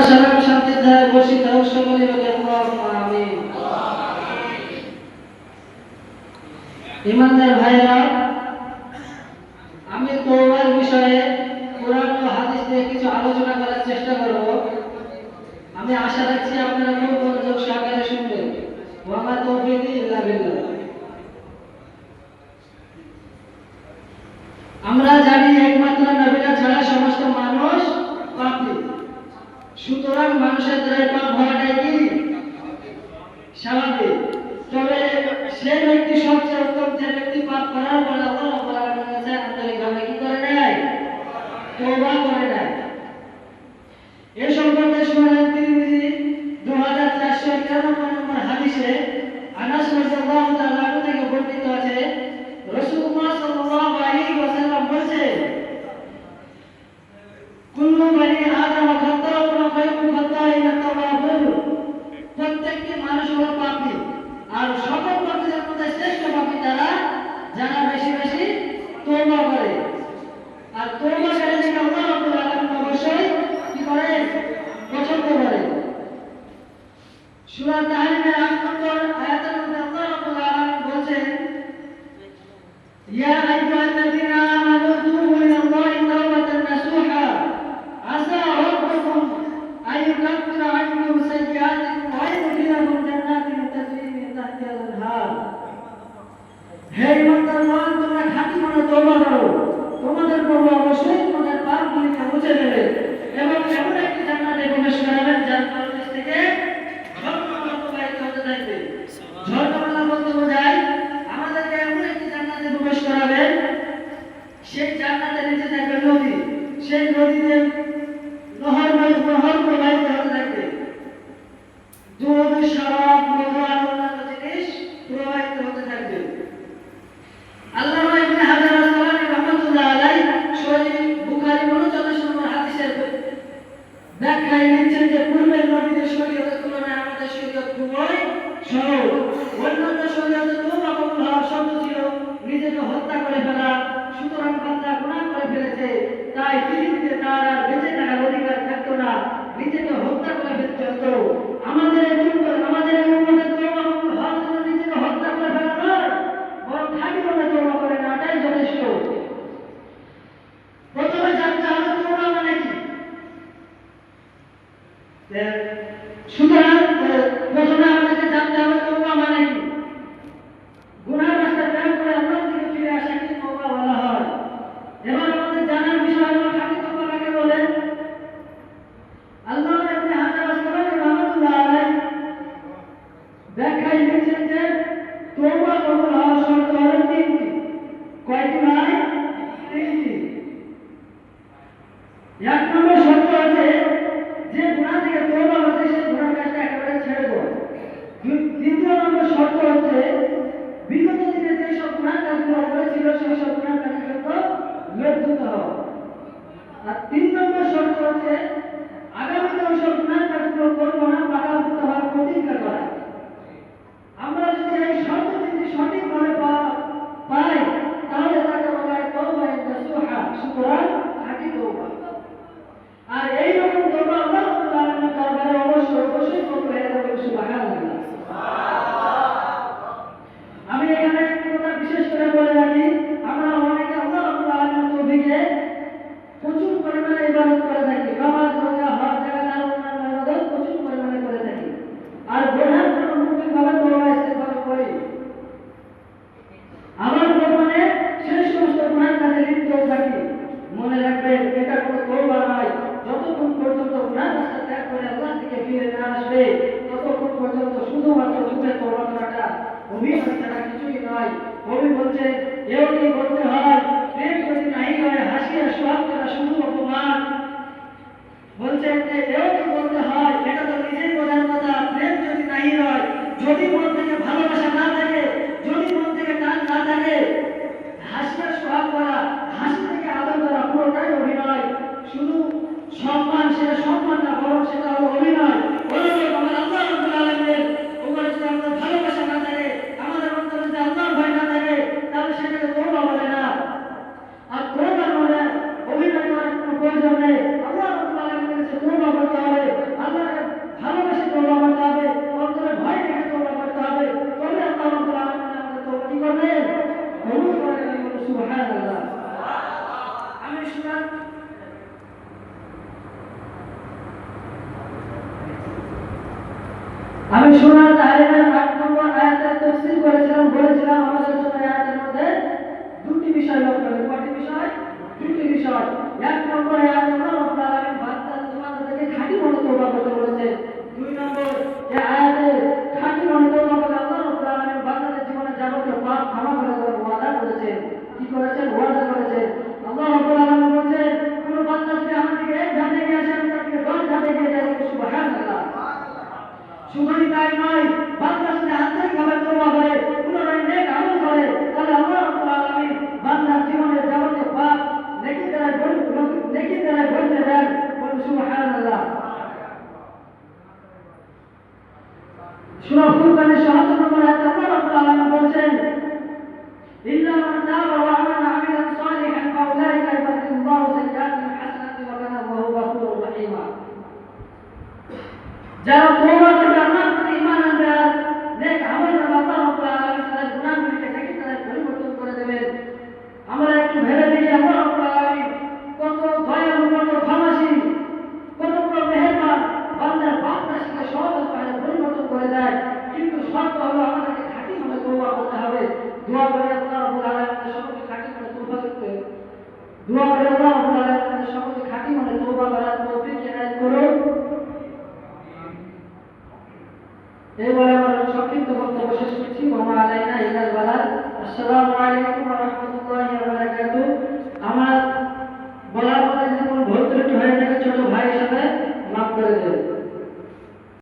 সালাম শান্তির ধারে বর্ষিত হোক, সকলে বলে আল্লাহুম্মা আমিন। ইমানদার ভাইরা, আমি তওবার বিষয়ে কোরআন ও হাদিস থেকে কিছু আলোচনা করার চেষ্টা করব। আমি আশা রাখছি আপনারা খুব মনোযোগ সহকারে শুনবেন। ওয়া মা তাওফীকি ইল্লা বিল্লাহ। আমরা জানি একমাত্র নবীরা ছাড়া সমস্ত মানুষ পাপী। সুতরাং মানুষের দ্বারা পাপ হওয়াটাই কি স্বাভাবিক। তবে সে ব্যক্তি সবচেয়ে উত্তম, যে ব্যক্তি পাপ করার পর আল্লাহ রাব্বুল আলামিনের কাছে আন্তরিকভাবে কি করে নেয়? তওবা করে নেয়। এই সম্পর্কে সুনান তিরমিজি 2491 নম্বর হাদিসে আনাস রাদিয়াল্লাহু তাআলা থেকে বর্ণিত আছে, রাসূলুল্লাহ সাল্লাল্লাহু আলাইহি ওয়াসাল্লাম বলেছেন, কুল্লু বনি আদম খাতাউন ওয়া খায়রুল খাতাইন তাওয়াবুন। প্রত্যেকটি মানুষ হলো পাপী, আর সকল পাপীদের মধ্যে শ্রেষ্ঠ পাপী তারা যারা বেশি বেশি তওবা করে। আর তওবা করে আল্লাহ রাব্বুল আলামিন অবশ্যই কি করে? পছন্দ করে। সূরা তাহরিমের ৮ নম্বর আয়াতের মধ্যে আল্লাহ রাব্বুল আলামিন বলেন, ইয়া আইয়ুহাল্লাযীনা আমানু তুবু ইলাল্লাহি তাওবাতান নাসুহা আসা রাব্বুকুম আইয়ুকাফিরা আনকুম সাইয়্যাতিকুম ওয়া ইউদখিলাকুম জান্নাতিন তাজরি মিন তাহতিহাল আনহার। হে ইমানদারগণ, তোমরা খাঁটি মনে তওবা করো, তোমাদের প্রভু অবশ্যই তোমাদের পাপগুলিকে মুছে দেবে এবং এমন একটি জান্নাতে প্রবেশ করাবেন যার তলদেশ থেকে ঝর্ণা প্রবাহিত হতে থাকবে। ঝর্ণা বলতে বোঝায় আমাদেরকে এমন একটি জান্নাতে প্রবেশ করাবেন, সেই জান্নাতের নিচে থাকবে নদী, সেই নদীতে নহর প্রবাহিত হতে থাকবে। দুধ, শরাব, মধু আর অন্যান্য জিনিস প্রবাহিত হতে থাকবে। আল্লামা ইবনে হাজার আসকালানী রাহমাতুল্লাহ আলাইহি সহিহ বুখারী 49 নম্বর হাদিসের ব্যাখ্যায় লিখছেন যে পূর্বের নবীদের শরীয়তের তুলনায় আমাদের শরীয়ত খুবই সহজ। অন্যান্য শরীয়তে তওবা কবুল হওয়ার শর্ত ছিল নিজেকে হত্যা করে ফেলা। সুতরাং বান্দা গুনাহ করে ফেলেছে, তাই পৃথিবীতে তার আর বেঁচে থাকার অধিকার থাকতো না, নিজেকে হত্যা করে ফেলতে হতো। আমাদের এই উম্মতের তওবা কবুল হওয়ার জন্য নিজেকে হত্যা করে ফেলা নয়, বরং খাঁটি মনে তওবা করে নেওয়াটাই যথেষ্ট। প্রথমে জানতে হবে তওবা মানে কি। সুতরাং প্রথমে আমাদেরকে জানতে হবে তওবা মানে কি। গুনাহের রাস্তা ত্যাগ করে আল্লাহর দিকে ফিরে আসাকে তওবা বলা হয়। এবার আমাদের জানার বিষয় হলো খাঁটি তওবা কাকে বলে। আল্লামা ইবনে হাজার আসকালানী রাহমাতুল্লাহ আলাইহি ব্যাখ্যায় লিখছেন যে তওবা কবুল হওয়ার শর্ত হলো তিনটি। কয়টি ভাই? তিনটি। এক নম্বর শর্ত আছে যে গুনাহ থেকে তওবা হচ্ছে সেই গুনাহ কাজটা একেবারে ছেড়ে দাও। দ্বিতীয় নম্বর শর্ত হচ্ছে বিগত দিনে যে সব গুনাহ কাজগুলো করেছিল সেই সব গুনাহ কাজের জন্য লজ্জিত হও। আর তিন নম্বর শর্ত হচ্ছে আগামীতে ওই সব গুনাহ কাজগুলো করবো না, পাকাপোক্ত হওয়ার প্রতিজ্ঞা করা। আমরা যদি এই শর্ত তিনটি সঠিকভাবে পাই তাহলে তাকে বলা হয় তওবা নাসুহা। সুতরাং খাঁটি তওবা। আর এই রকম তওবা আল্লাহ রাব্বুল আলামিনের দরবারে অবশ্যই কবুল হয়ে যাবে। সুবহানাল্লাহ। আমি এখানে একটা কথা বিশেষ করে বলে রাখি, আমরা অনেকে আল্লাহ রাব্বুল আলামিনের তৌফিকে প্রচুর পরিমাণে ইবাদত করে থাকি। নামাজ, রোজা, হজ, যাকাত আর অন্যান্য ইবাদত প্রচুর পরিমাণে করে থাকি। আর গুনাহের জন্য মুক্তিভাবে তওবা ইস্তেগফার করি। আমার বর্তমানে সেই সমস্ত গুনাহের কাজে লিপ্ত থাকি। মনে রাখবেন, এটা কোনো তওবা নয়। যতক্ষণ পর্যন্ত গুনাহের রাস্তা ত্যাগ করে আল্লাহর দিকে ফিরে না আসবে ততক্ষণ পর্যন্ত শুধুমাত্র মুখে তওবা করাটা অভিনয় ছাড়া কিছুই নয়। কবি বলছেন, এও কি বলতে হয় প্রেম যদি নাই হয় হাসিয়া সোহাগ করা শুধু অপমান। বলছেন যে এও কি বলতে হয়, এটা তো নিজেই বোঝার কথা। প্রেম যদি নাই হয়, যদি মন থেকে ভালোবাসা না থাকে, যদি মন থেকে টান না থাকে, হাসিয়া সোহাগ করা, হাসি থেকে আদর করা পুরোটাই অভিনয়। শুধু সম্মান, সেটা সম্মান না, বরং সেটা হলো অভিনয়। আমার আল্লাহ রাব্বুল আলামিনের উপরে যদি আমাদের ভালোবাসা না থাকে, আমাদের অন্তরে যদি আল্লাহর ভয় না থাকে, তাহলে সেটাকে তওবা বলে না। আর তওবা মানে অভিনয় করার কোনো প্রয়োজন নেই। আল্লাহ রাব্বুল আলামিনের কাছে তওবা করতে হবে। আমি শোনার তাহরিমের 8 নম্বর আয়াতের তাফসীর বলেছিলাম আমাদের জন্য আয়াতের মধ্যে দুটি বিষয় লক্ষ্য করবে। কয়টি বিষয়? দুটি বিষয়। 1 নম্বর আয়াতে আল্লাহ রাব্বুল আলামিন বান্দাদেরকে খাঁটি মনে তওবা করতে বলেছেন। 2 নম্বর এই আয়াতে খাঁটি মনে তওবা করলে আল্লাহ রাব্বুল আলামিন বান্দাদের জীবনে যাবতীয় পাপ ক্ষমা করে দেওয়ার ওয়াদা করেছেন। কি করেছেন? ওয়াদা করেছেন। আল্লাহ রাব্বুল আলামিন বলেছেন, কোন বান্দা যদি আমার দিকে এক ধাপ এগিয়ে আসে আমি তার দিকে 10 ধাপ এগিয়ে যাই। সুবহানাল্লাহ। শুধুই তাই নয়, বান্দা যদি আন্তরিকভাবে তওবা করে, পুনরায় নেক আমল করে, তাহলে আল্লাহ রাব্বুল আলামিন বান্দার জীবনের যাবতীয় পাপ নেকি দ্বারা ভরে দেন। বলুন সুবহানাল্লাহ। সূরা ফুরকানের ৭৭ নম্বর আয়াতে আল্লাহ রাব্বুল আলামিন বলেছেন, ইল্লা মান তাবা ওয়া আমালা আমিলান সালিহান ফাউলাইকা ইউবাদদিলুল্লাহু সাইয়্যাতিহিম হাসানাতিন ওয়া কানা আল্লাহু গফুরুর রাহিমা। যারা তওবা করে আল্লাহর প্রতি ঈমান আনবে আর নেক আমল করবে, আল্লাহ রাব্বুল আলামিন তাদের গুনাহগুলিকে নেকি দ্বারা পরিবর্তন করে দেবেন। আমরা একটু ভেবে দেখি আল্লাহ রাব্বুল আলামিন কত দয়ালু, কত ক্ষমাশীল, কত বড় মেহেরবান, বান্দার পাপ রাশিকে সহজ উপায়ে পরিবর্তন করে দেয়। কিন্তু শর্ত হলো আমাদেরকে খাঁটি মনে তওবা করতে হবে। দোয়া করে আল্লাহ রাব্বুল আলামিনের সকলকে খাঁটি মনে তওবা করতে, দোয়া করে আল্লাহ রাব্বুল আলামিনের সকলকে খাঁটি মনে তওবা করার তৌফিক এনায়েত করুন। এই বলে আমার সংক্ষিপ্ত বক্তব্য শেষ করছি। ওয়া আলাইনা ইল্লাল বালাগ। আসসালামু আলাইকুম ওয়া রাহমাতুল্লাহি ওয়া বারাকাতুহু। আমার বলার পরে যদি কোনো ভুল ত্রুটি হয়ে থাকে ছোট ভাই হিসেবে মাফ করে দেবেন।